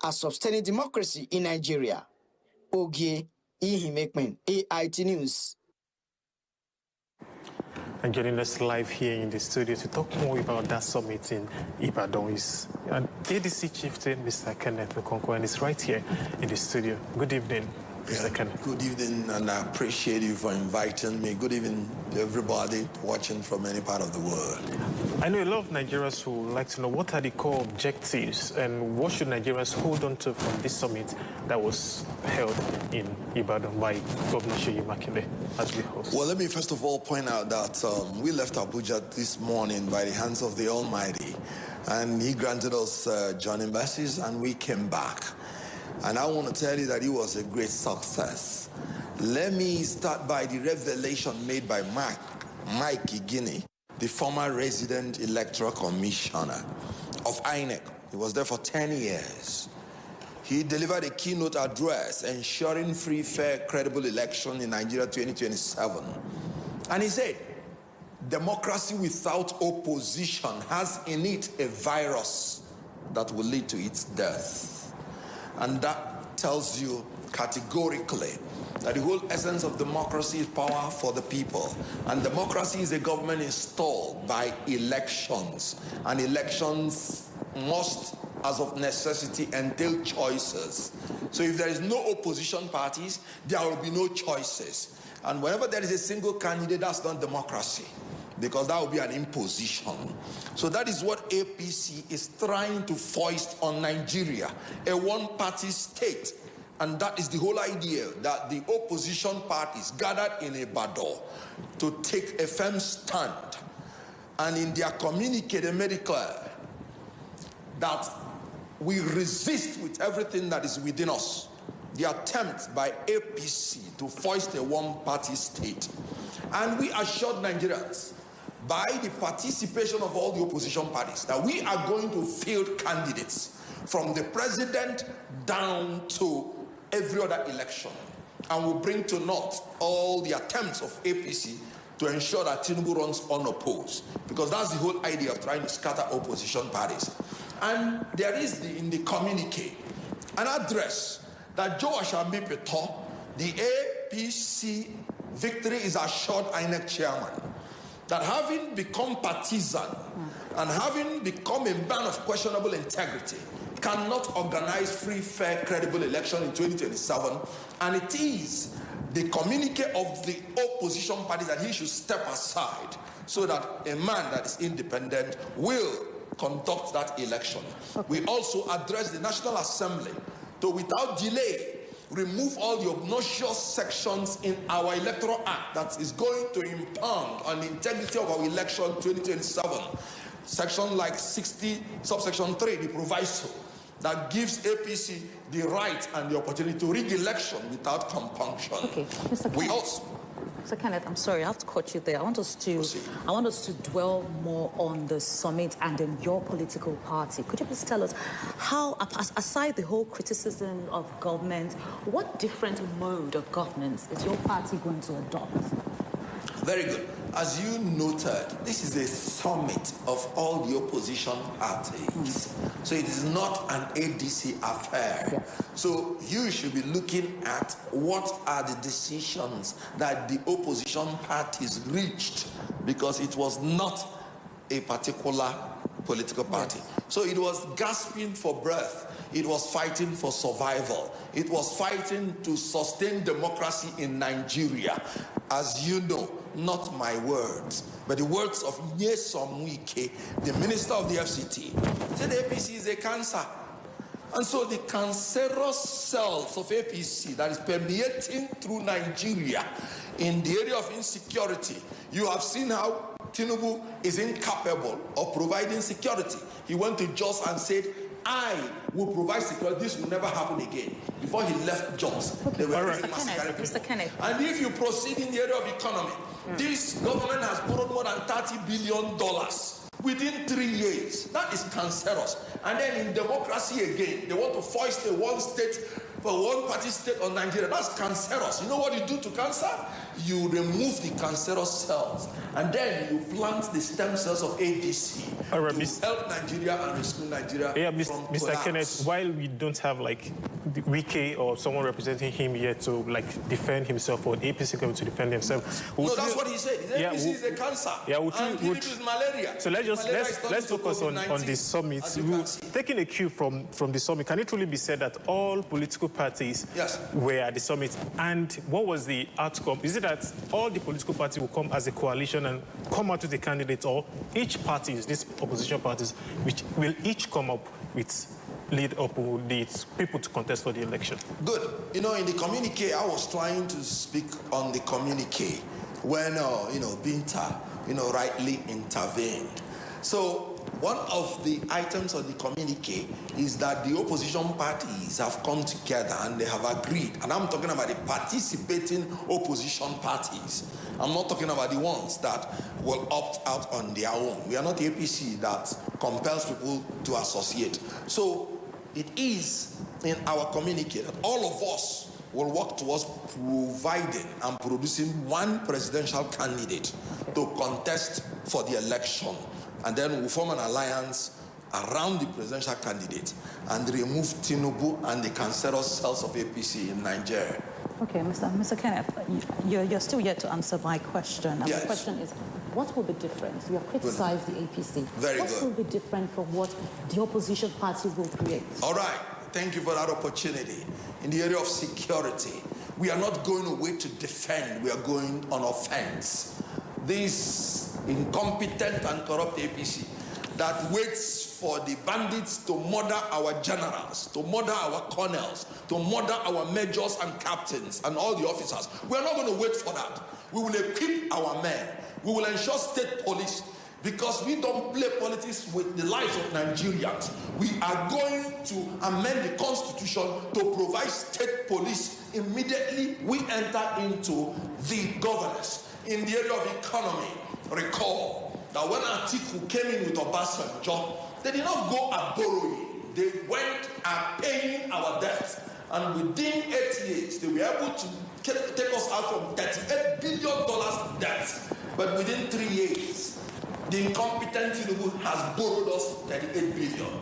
are sustaining democracy in Nigeria. Ogie Ihimekmen, AIT News. And joining us live here in the studio to talk more about that summit in Ibadan is ADC chieftain, Mr. Kenneth Okonkwo, and he's right here in the studio. Good evening, Mr. Kenneth. Good evening, and I appreciate you for inviting me. Good evening to everybody watching from any part of the world. I know a lot of Nigerians who would like to know what are the core objectives and what should Nigerians hold on to from this summit that was held in Ibadan by Governor Seyi Makinde as we host. Well, let me first of all point out that we left Abuja this morning by the hands of the Almighty, and He granted us journey mercies, and we came back. And I want to tell you that it was a great success. Let me start by the revelation made by Mike Igini, the former resident electoral commissioner of INEC. He was there for 10 years. He delivered a keynote address ensuring free, fair, credible election in Nigeria 2027. And he said, democracy without opposition has in it a virus that will lead to its death. And that tells you categorically that the whole essence of democracy is power for the people. And democracy is a government installed by elections. And elections must, as of necessity, entail choices. So if there is no opposition parties, there will be no choices. And whenever there is a single candidate, that's not democracy, because that will be an imposition. So that is what APC is trying to foist on Nigeria, a one-party state. And that is the whole idea, that the opposition parties gathered in Ibadan to take a firm stand. And in their communique, they made it clear that we resist with everything that is within us the attempt by APC to foist a one-party state. And we assured Nigerians, by the participation of all the opposition parties, that we are going to field candidates from the president down to every other election, and will bring to naught all the attempts of APC to ensure that Tinubu runs unopposed, because that's the whole idea of trying to scatter opposition parties. And there is in the communique an address that Joe Ashambi-Peto, the APC victory is assured INEC chairman, that having become partisan and having become a man of questionable integrity, cannot organize free, fair, credible election in 2027. And it is the communique of the opposition party that he should step aside so that a man that is independent will conduct that election. Okay. We also address the National Assembly to, without delay, remove all the obnoxious sections in our electoral act that is going to impound on the integrity of our election 2027. Section like 60, subsection 3, the proviso that gives APC the right and the opportunity to rig election without compunction. Okay, Mr. Kenneth. Mr. Kenneth, I'm sorry, I have to cut you there. I want us to dwell more on the summit and in your political party. Could you please tell us how, aside the whole criticism of government, what different mode of governance is your party going to adopt? Very good. As you noted, this is a summit of all the opposition parties. So it is not an ADC affair. Yes. So you should be looking at what are the decisions that the opposition parties reached, because it was not a particular political party. Yes. So it was gasping for breath. It was fighting for survival. It was fighting to sustain democracy in Nigeria. As you know, not my words, but the words of Nyesom Wike, the minister of the FCT, said the APC is a cancer. And so the cancerous cells of APC that is permeating through Nigeria in the area of insecurity, you have seen how Tinubu is incapable of providing security. He went to Jos and said, I will provide security. This will never happen again. Before he left Jos, they were massacring people. Mr. Kenneth. And if you proceed in the area of economy, this government has borrowed more than $30 billion within 3 years. That is cancerous. And then in democracy again, they want to foist a one-state for one party state on Nigeria. That's cancerous. You know what you do to cancer? You remove the cancerous cells, and then you plant the stem cells of ADC to help Nigeria and rescue Nigeria from Mr. collapse. Kenneth, while we don't have like the Wike or someone representing him here to like defend himself, or the APC going to defend himself. No, that's what he said. The APC is a cancer. Yeah, and PDP is malaria. So let's focus on the summit. Taking a cue from the summit, can it truly be said that all political parties were at the summit? And what was the outcome? Is it that all the political parties will come as a coalition and come out with a candidate, or each party, these opposition parties, which will each come up with lead up the people to contest for the election? Good. You know, in the communique, I was trying to speak on the communique when, Binta, rightly intervened. So one of the items of the communique is that the opposition parties have come together and they have agreed. And I'm talking about the participating opposition parties. I'm not talking about the ones that will opt out on their own. We are not the APC that compels people to associate. So it is in our communique that all of us will work towards providing and producing one presidential candidate to contest for the election. And then we'll form an alliance around the presidential candidate and remove Tinubu and the cancerous cells of APC in Nigeria. Okay, Mr. Kenneth, you're still yet to answer my question. And yes. My question is, what will be different? You have criticized the APC. What will be different from what the opposition party will create? All right. Thank you for that opportunity. In the area of security, we are not going away to defend. We are going on offense. This incompetent and corrupt APC that waits for the bandits to murder our generals, to murder our colonels, to murder our majors and captains and all the officers. We are not going to wait for that. We will equip our men. We will ensure state police, because we don't play politics with the lives of Nigerians. We are going to amend the constitution to provide state police immediately we enter into the governance. In the area of economy, recall that when Atiku came in with Obasanjo, they did not go and borrowing. They went and paying our debt. And within 8 years, they were able to take us out from $38 billion debt. But within 3 years, the incompetent Tinubu has borrowed us $38 billion.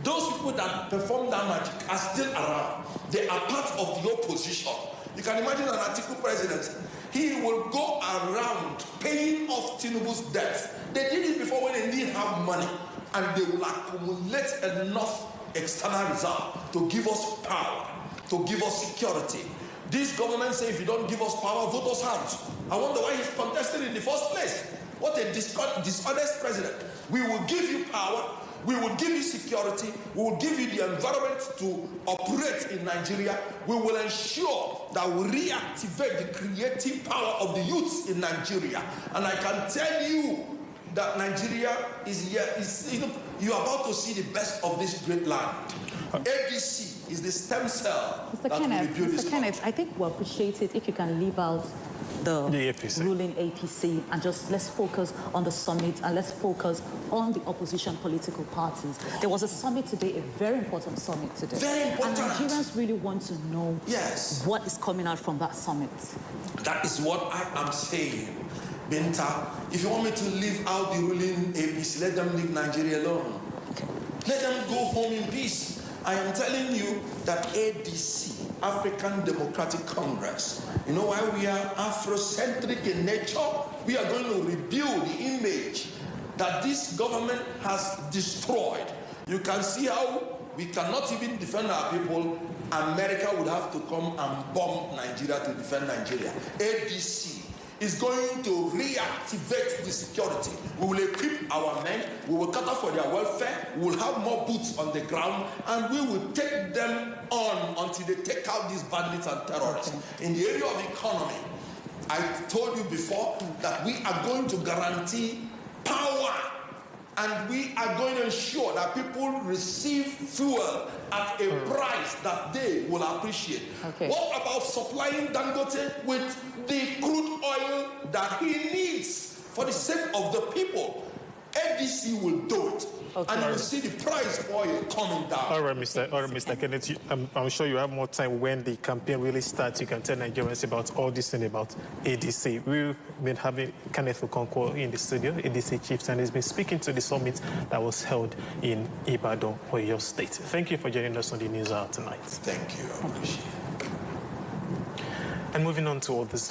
Those people that perform that magic are still around. They are part of the opposition. You can imagine an Atiku president. He will go around paying off Tinubu's debts. They did it before when they didn't have money. And they will accumulate enough external reserve to give us power, to give us security. This government says if you don't give us power, vote us out. I wonder why he's contested in the first place. What a dishonest president. We will give you power, we will give you security, we will give you the environment to operate in Nigeria. We will ensure that we reactivate the creative power of the youths in Nigeria. And I can tell you that Nigeria is here. You are about to see the best of this great land. ADC is the stem cell Mr. Kenneth, I think we'll appreciate it if you can leave out the APC. Ruling APC and just let's focus on the summit and let's focus on the opposition political parties. There was a summit today, a very important summit today. Very important. And Nigerians really want to know what is coming out from that summit. That is what I am saying. Binta, if you want me to leave out the ruling APC, let them leave Nigeria alone. Okay. Let them go home in peace. I am telling you that ADC, African Democratic Congress, you know why we are Afrocentric in nature? We are going to rebuild the image that this government has destroyed. You can see how we cannot even defend our people. America would have to come and bomb Nigeria to defend Nigeria. ADC is going to reactivate the security. We will equip our men, we will cater for their welfare, we will have more boots on the ground, and we will take them on until they take out these bandits and terrorists. In the area of economy, I told you before that we are going to guarantee power, and we are going to ensure that people receive fuel at a price that they will appreciate. What about supplying Dangote with the crude oil that he needs for the sake of the people? ADC will do it. Okay. And you will see the price of oil coming down. All right, Mr. Kenneth, I'm sure you have more time when the campaign really starts. You can tell Nigerians about all this thing about ADC. We've been having Kenneth Okonkwo in the studio, ADC chief, and he's been speaking to the summit that was held in Ibadan, Oyo State. Thank you for joining us on the News Hour tonight. Thank you. I appreciate it. And moving on to all this.